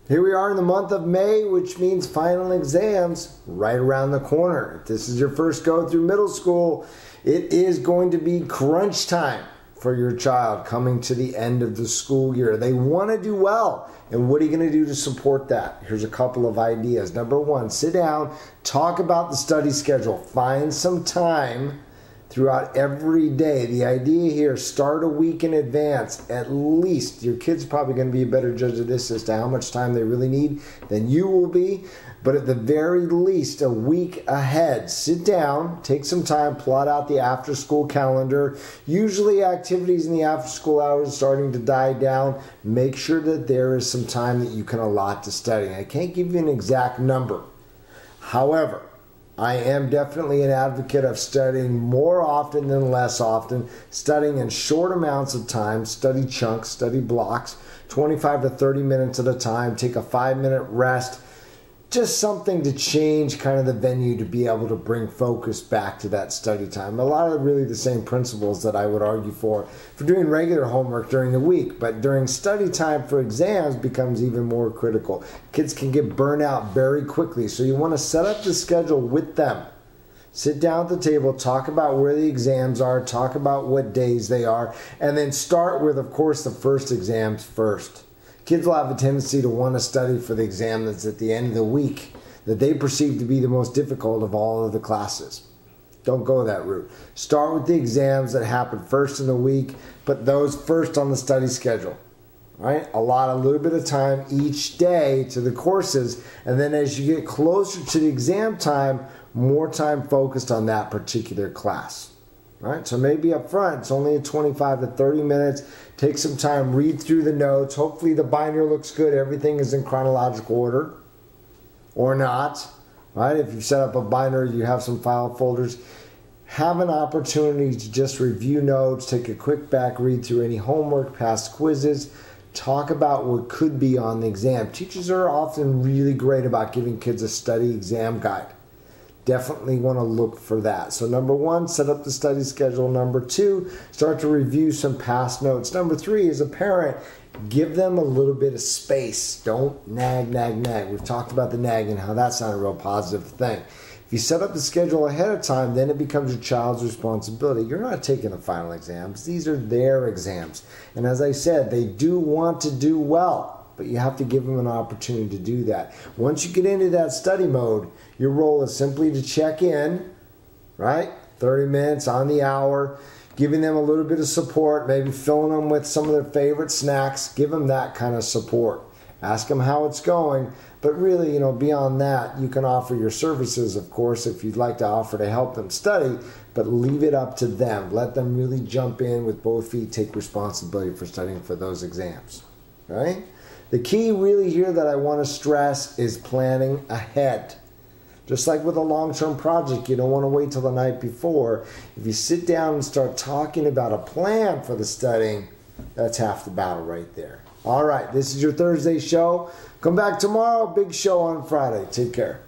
Here we are in the month of May, which means final exams right around the corner. If this is your first go through middle school, it is going to be crunch time for your child coming to the end of the school year. They want to do well. And what are you going to do to support that? Here's a couple of ideas. Number one, sit down, talk about the study schedule. Find some time throughout every day. The idea here, start a week in advance. At least, your kid's probably going to be a better judge of this as to how much time they really need than you will be. But at the very least, a week ahead, sit down, take some time, plot out the after-school calendar. Usually activities in the after-school hours are starting to die down. Make sure that there is some time that you can allot to studying. I can't give you an exact number. However, I am definitely an advocate of studying more often than less often, studying in short amounts of time, study chunks, study blocks, 25 to 30 minutes at a time, take a 5-minute rest, just something to change kind of the venue to be able to bring focus back to that study time. A lot of really the same principles that I would argue for doing regular homework during the week, but during study time for exams becomes even more critical. Kids can get burnt out very quickly, so you want to set up the schedule with them. Sit down at the table, talk about where the exams are, talk about what days they are, and then start with, of course, the first exams first. Kids will have a tendency to want to study for the exam that's at the end of the week that they perceive to be the most difficult of all of the classes. Don't go that route. Start with the exams that happen first in the week. Put those first on the study schedule. All right? Allot a little bit of time each day to the courses, and then as you get closer to the exam time, more time focused on that particular class. All right, so maybe up front, it's only 25 to 30 minutes. Take some time, read through the notes. Hopefully the binder looks good. Everything is in chronological order or not. Right? If you set up a binder, you have some file folders. Have an opportunity to just review notes, take a quick back read through any homework, past quizzes. Talk about what could be on the exam. Teachers are often really great about giving kids a study exam guide. Definitely want to look for that. So number one, set up the study schedule. Number two, start to review some past notes. Number three, as a parent, give them a little bit of space. Don't nag. We've talked about the nagging, how that's not a real positive thing. If you set up the schedule ahead of time, then it becomes your child's responsibility. You're not taking the final exams. These are their exams. And as I said, they do want to do well, but you have to give them an opportunity to do that. Once you get into that study mode, your role is simply to check in, right? 30 minutes on the hour, giving them a little bit of support, maybe filling them with some of their favorite snacks. Give them that kind of support. Ask them how it's going. But really, beyond that, you can offer your services, of course, if you'd like to offer to help them study, but leave it up to them. Let them really jump in with both feet, take responsibility for studying for those exams, right? The key really here that I want to stress is planning ahead. Just like with a long-term project, you don't want to wait till the night before. If you sit down and start talking about a plan for the studying, that's half the battle right there. All right, this is your Thursday show. Come back tomorrow, big show on Friday. Take care.